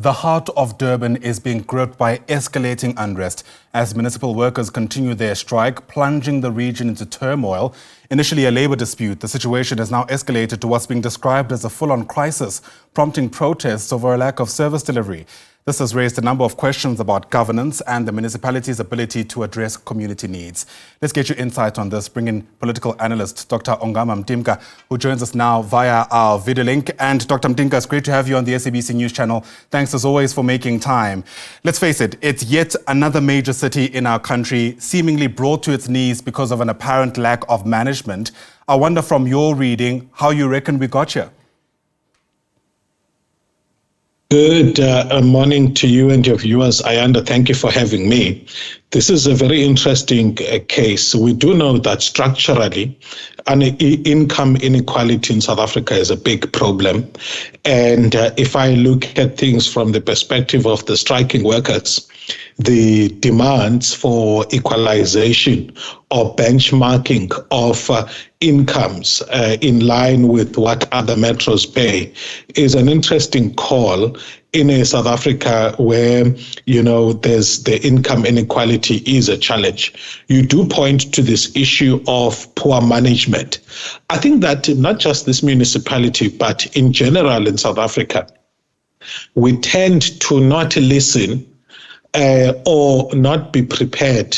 The heart of Durban is being gripped by escalating unrest as municipal workers continue their strike, plunging the region into turmoil. Initially a labor dispute, the situation has now escalated to what's being described as a full-on crisis, prompting protests over a lack of service delivery. This has raised a number of questions about governance and the municipality's ability to address community needs. Let's get your insight on this. Bring in political analyst Dr. Ongama Mtimka, who joins us now via our video link. And Dr. Mtimka, it's great to have you on the SABC News channel. Thanks as always for making time. Let's face it, it's yet another major city in our country seemingly brought to its knees because of an apparent lack of management. I wonder from your reading how you reckon we got here. Good morning to you and your viewers. Inanda, thank you for having me. This is a very interesting case. We do know that structurally, income inequality in South Africa is a big problem. And if I look at things from the perspective of the striking workers, the demands for equalization or benchmarking of incomes in line with what other metros pay is an interesting call in a South Africa where, there's the income inequality is a challenge. You do point to this issue of poor management. I think that not just this municipality, but in general in South Africa, we tend to not listen or not be prepared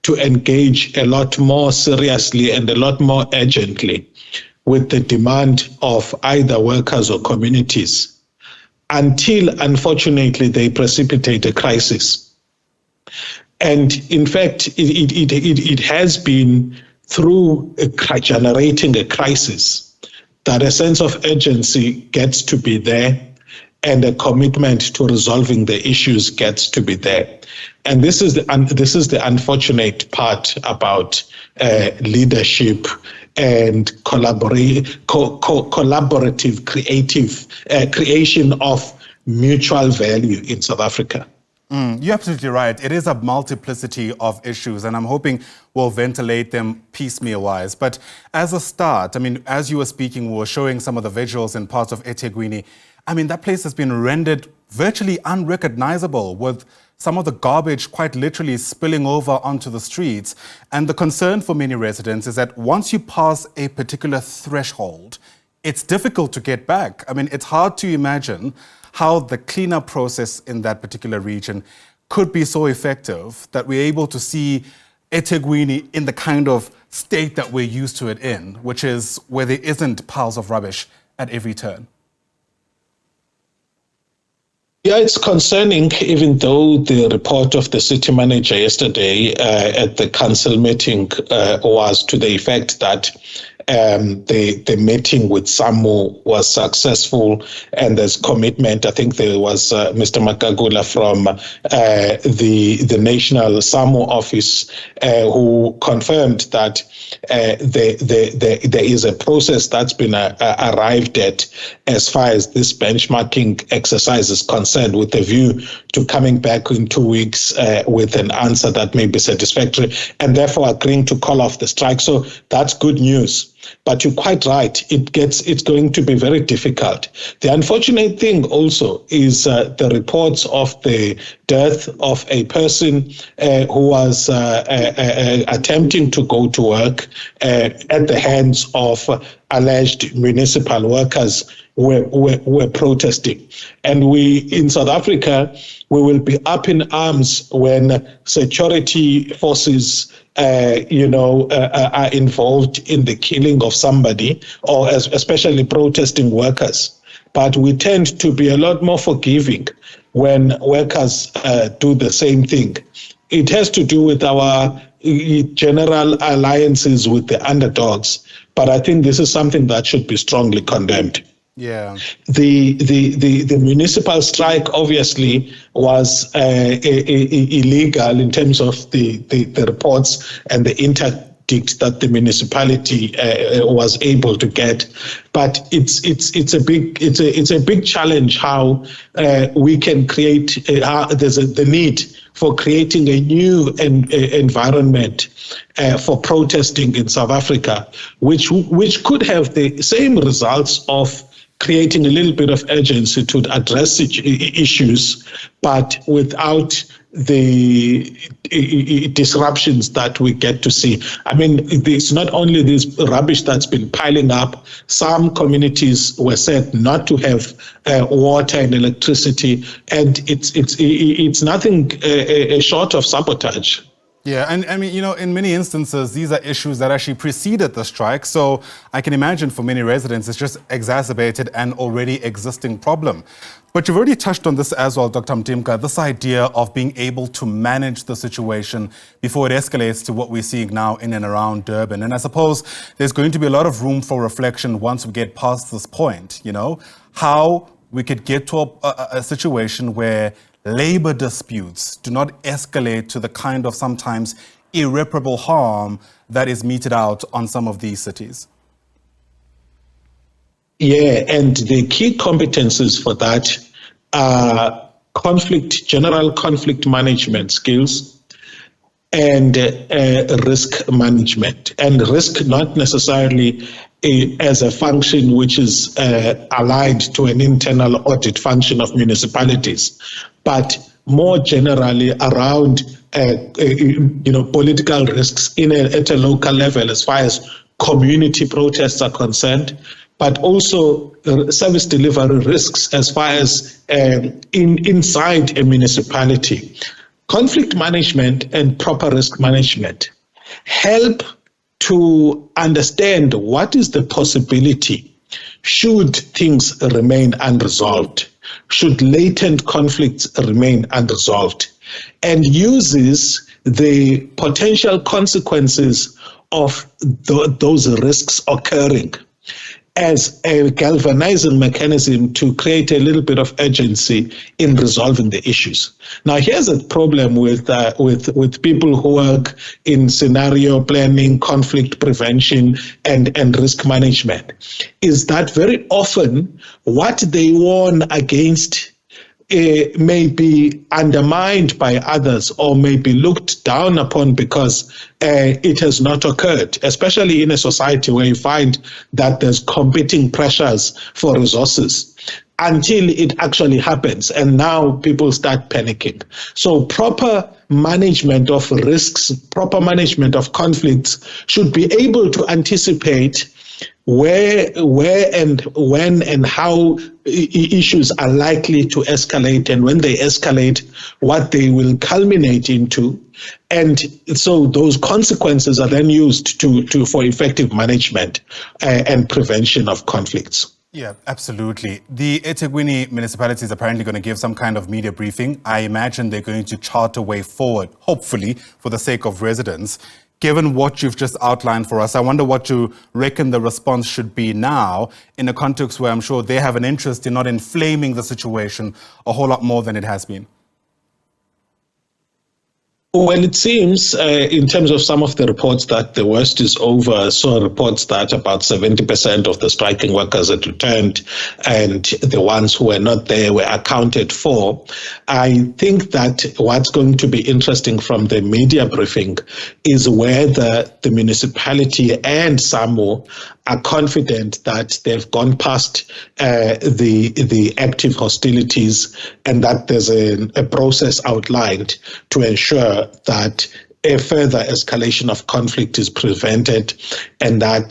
to engage a lot more seriously and a lot more urgently with the demand of either workers or communities until, unfortunately, they precipitate a crisis. And in fact, it has been through generating a crisis that a sense of urgency gets to be there and a commitment to resolving the issues gets to be there. And this is the unfortunate part about leadership and collaborative, creative creation of mutual value in South Africa. You're absolutely right. It is a multiplicity of issues, and I'm hoping we'll ventilate them piecemeal-wise. But as a start, as you were speaking, we were showing some of the visuals in parts of EThekwini. That place has been rendered virtually unrecognizable, with some of the garbage quite literally spilling over onto the streets. And the concern for many residents is that once you pass a particular threshold, it's difficult to get back. It's hard to imagine how the cleanup process in that particular region could be so effective that we're able to see EThekwini in the kind of state that we're used to it in, which is where there isn't piles of rubbish at every turn. Yeah, it's concerning, even though the report of the city manager yesterday at the council meeting was to the effect that the meeting with SAMU was successful and there's commitment. I think there was Mr. Makagula from the National SAMU office who confirmed that there is a process that's been arrived at as far as this benchmarking exercise is concerned, with a view to coming back in 2 weeks with an answer that may be satisfactory, and therefore agreeing to call off the strike. So that's good news. But you're quite right, it's going to be very difficult. The unfortunate thing also is the reports of the death of a person who was attempting to go to work at the hands of alleged municipal workers who were protesting. And we, in South Africa, we will be up in arms when security forces are involved in the killing of somebody, or especially protesting workers. But we tend to be a lot more forgiving when workers do the same thing. It has to do with our general alliances with the underdogs, but I think this is something that should be strongly condemned. Yeah. The municipal strike obviously was illegal in terms of the reports and the interdict that the municipality was able to get, but it's a big challenge how we can create. There's the need for creating a new environment for protesting in South Africa, which could have the same results of creating a little bit of urgency to address issues, but without the disruptions that we get to see. I mean, it's not only this rubbish that's been piling up. Some communities were said not to have water and electricity, and it's nothing short of sabotage. Yeah, and I mean, in many instances, these are issues that actually preceded the strike. So I can imagine for many residents, it's just exacerbated an already existing problem. But you've already touched on this as well, Dr. Mtimka, this idea of being able to manage the situation before it escalates to what we're seeing now in and around Durban. And I suppose there's going to be a lot of room for reflection once we get past this point, how we could get to a situation where labor disputes do not escalate to the kind of sometimes irreparable harm that is meted out on some of these cities. Yeah, and the key competencies for that are general conflict management skills, and risk management. And risk not necessarily as a function which is aligned to an internal audit function of municipalities, but more generally around political risks at a local level as far as community protests are concerned, but also service delivery risks as far as inside a municipality. Conflict management and proper risk management help to understand what is the possibility should things remain unresolved, should latent conflicts remain unresolved, and uses the potential consequences of those risks occurring as a galvanizing mechanism to create a little bit of urgency in resolving the issues. Now, here's a problem with people who work in scenario planning, conflict prevention, and risk management, is that very often what they warn against may be undermined by others or may be looked down upon because it has not occurred, especially in a society where you find that there's competing pressures for resources until it actually happens. And now people start panicking. So proper management of risks, proper management of conflicts should be able to anticipate where and when and how issues are likely to escalate, and when they escalate, what they will culminate into. And so those consequences are then used for effective management and prevention of conflicts. Yeah, absolutely. The EThekwini municipality is apparently going to give some kind of media briefing. I imagine they're going to chart a way forward, hopefully, for the sake of residents. Given what you've just outlined for us, I wonder what you reckon the response should be now in a context where I'm sure they have an interest in not inflaming the situation a whole lot more than it has been. Well, it seems in terms of some of the reports that the worst is over. So reports that about 70% of the striking workers had returned and the ones who were not there were accounted for. I think that what's going to be interesting from the media briefing is whether the municipality and SAMO are confident that they've gone past the active hostilities and that there's a process outlined to ensure that a further escalation of conflict is prevented, and that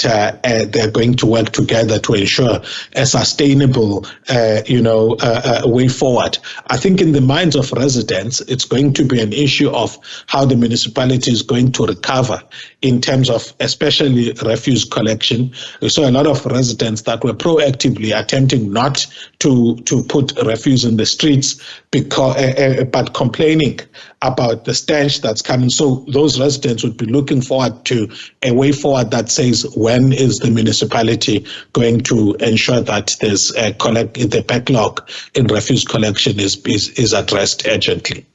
they're going to work together to ensure a sustainable, way forward. I think in the minds of residents, it's going to be an issue of how the municipality is going to recover in terms of especially refuse collection. We saw a lot of residents that were proactively attempting not to put refuse in the streets but complaining about the stench that's coming. So those residents would be looking forward to a way forward that says, when is the municipality going to ensure that there's the backlog in refuse collection is addressed urgently?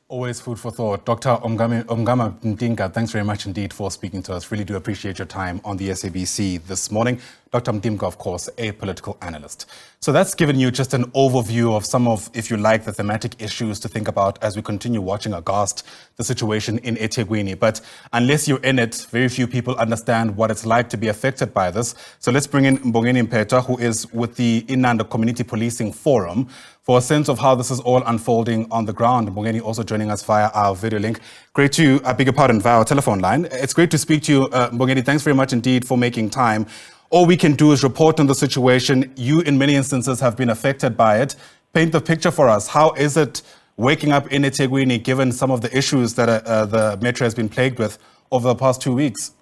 Always food for thought. Dr. Ongama Mtimka, thanks very much indeed for speaking to us. Really do appreciate your time on the SABC this morning. Dr. Mtimka, of course, a political analyst. So that's given you just an overview of some of, if you like, the thematic issues to think about as we continue watching aghast the situation in EThekwini. But unless you're in it, very few people understand what it's like to be affected by this. So let's bring in Mbongeni Phewa, who is with the Inanda Community Policing Forum, for a sense of how this is all unfolding on the ground. Mbongeni also joining us via our video link. Great to, I beg your pardon, via our telephone line. It's great to speak to you, Mbongeni. Thanks very much indeed for making time. All we can do is report on the situation. You, in many instances, have been affected by it. Paint the picture for us. How is it waking up in EThekwini, given some of the issues that the metro has been plagued with over the past 2 weeks?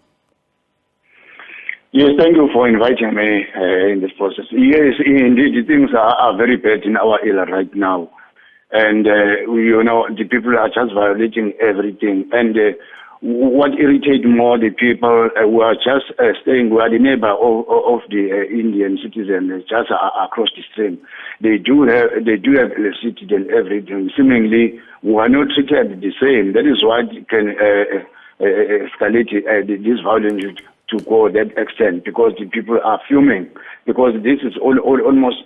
Yes, thank you for inviting me in this process. Yes, indeed, things are very bad in our area right now. And, the people are just violating everything. And what irritates more the people who are just staying, who are the neighbor of the Indian citizen just across the stream. They do have electricity and everything. Seemingly, we are not treated the same. That is what can escalate this violence to go that extent, because the people are fuming, because this is almost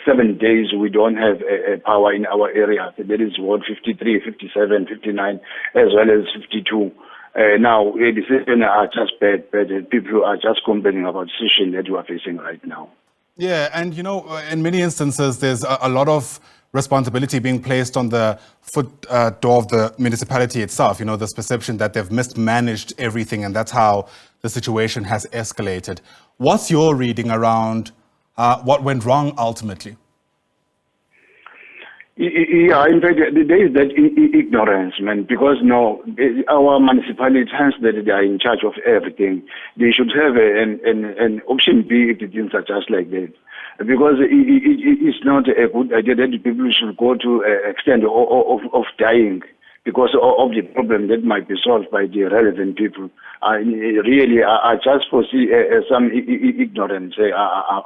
7 days we don't have power in our area. That is what, 53, 57, 59, as well as 52. Now, the decisions are just bad, but people are just complaining about the situation that we are facing right now. Yeah, and in many instances, there's a lot of responsibility being placed on the foot door of the municipality itself. This perception that they've mismanaged everything, and that's how the situation has escalated. What's your reading around what went wrong ultimately? Yeah, in fact, there is that ignorance, man, because our municipalities, hence that they are in charge of everything, they should have an option B if the things are just like that. Because it's not a good idea that people should go to extent of dying because of the problem that might be solved by the relevant people. I just foresee some ignorance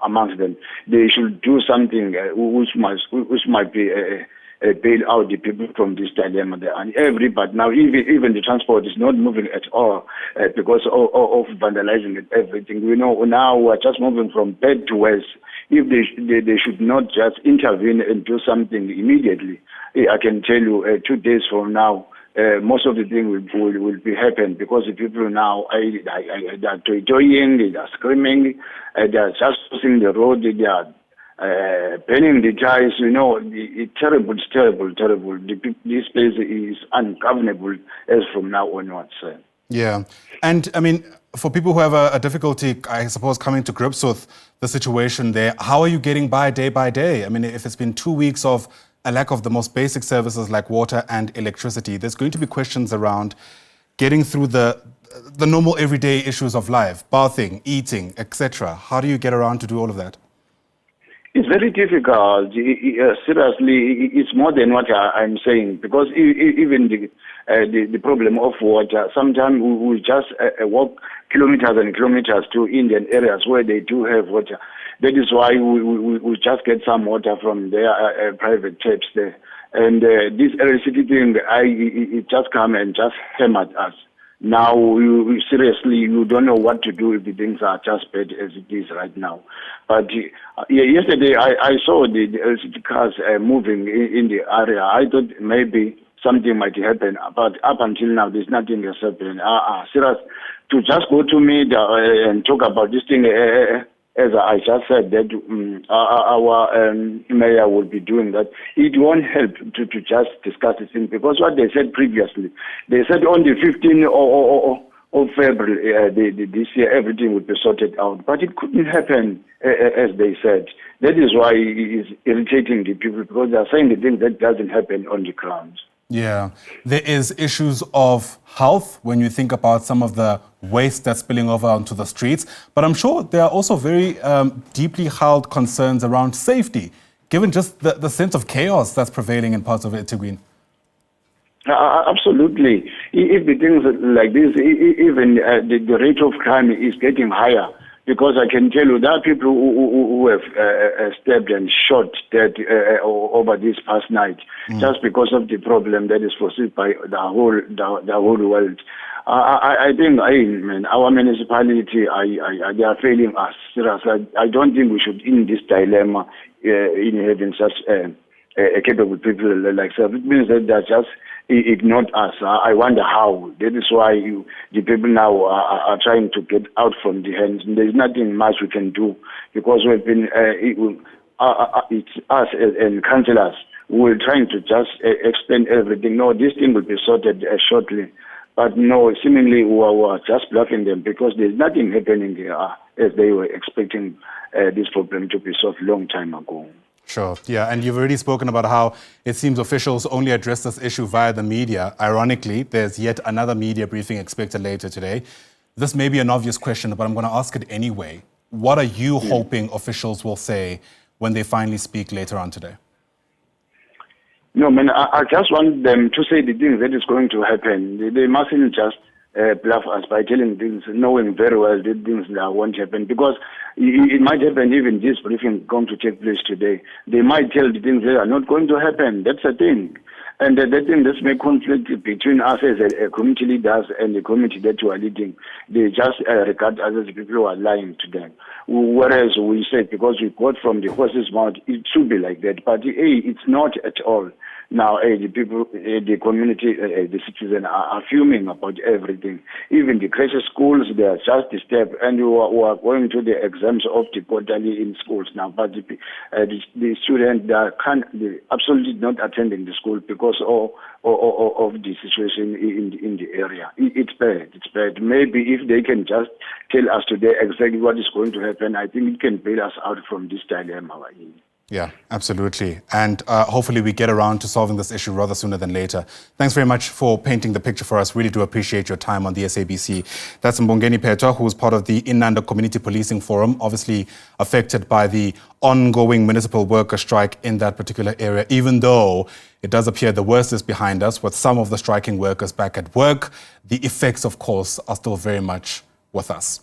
amongst them. They should do something which might be bail out the people from this dilemma. But now even the transport is not moving at all because of vandalizing and everything. We know now we're just moving from bad to worse. If they should not just intervene and do something immediately, I can tell you 2 days from now, most of the thing will be happen, because the people now they are toying, they are screaming, they are just crossing the road, they are burning the tires. It's terrible. This place is ungovernable as from now onwards. Yeah, and I mean, for people who have a difficulty, I suppose, coming to grips with the situation there, how are you getting by day? I mean, if it's been 2 weeks of a lack of the most basic services like water and electricity, there's going to be questions around getting through the normal everyday issues of life, bathing, eating, etc. How do you get around to do all of that? It's very difficult. Seriously, it's more than what I'm saying, because even the problem of water, sometimes we just walk kilometers and kilometers to Indian areas where they do have water. That is why we just get some water from their private taps there. And this electricity thing, it just come and just hammered us. Now, seriously, you don't know what to do if the things are just bad as it is right now. But yesterday, I saw the electricity cars moving in the area. I thought maybe something might happen, but up until now, there's nothing that's happening. Serious, to just go to me and talk about this thing, as I just said, that our mayor will be doing that. It won't help to just discuss this thing, because what they said previously, they said on the 15th of February this year, everything would be sorted out. But it couldn't happen as they said. That is why it is irritating the people, because they are saying the thing that doesn't happen on the ground. Yeah, there is issues of health when you think about some of the waste that's spilling over onto the streets. But I'm sure there are also very deeply held concerns around safety, given just the sense of chaos that's prevailing in parts of EThekwini. Absolutely. If the things like this, even the rate of crime is getting higher, Because I can tell you there are people who have stabbed and shot dead over this past night, just because of the problem that is foreseen by the whole world. I think, our municipality, they are failing us. Seriously, I don't think we should in this dilemma in having such capable people like self. It means that they're just ignored us. I wonder how. That is why the people now are trying to get out from the hands. There's nothing much we can do because we've been, it's us and councillors who are trying to just explain everything. No, this thing will be sorted shortly. But no, seemingly we are just bluffing them because there's nothing happening here as they were expecting this problem to be solved long time ago. Sure, yeah, and you've already spoken about how it seems officials only address this issue via the media. Ironically, there's yet another media briefing expected later today. This may be an obvious question, but I'm going to ask it anyway. What are you hoping officials will say when they finally speak later on today? No, man, I just want them to say the things that is going to happen. They mustn't just bluff us by telling things, knowing very well that things that won't happen. Because it might happen even this briefing going to take place today. They might tell the things that are not going to happen. That's a thing. And that thing that's make conflict between us as a community leaders and the community that you are leading. They just regard us as people who are lying to them. Whereas we said, because we got from the horse's mouth, it should be like that. But it's not at all. Now, the people, the community, the citizens are fuming about everything. Even the creche schools, they are just disturbed, and we are going to the exams of the quarterly in schools now. But the students, they're absolutely not attending the school because of the situation in the area. It's bad. It's bad. Maybe if they can just tell us today exactly what is going to happen, I think it can bail us out from this dilemma. Yeah, absolutely. And hopefully we get around to solving this issue rather sooner than later. Thanks very much for painting the picture for us. Really do appreciate your time on the SABC. That's Mbongeni Phewa, who is part of the Inanda Community Policing Forum, obviously affected by the ongoing municipal worker strike in that particular area, even though it does appear the worst is behind us with some of the striking workers back at work. The effects, of course, are still very much with us.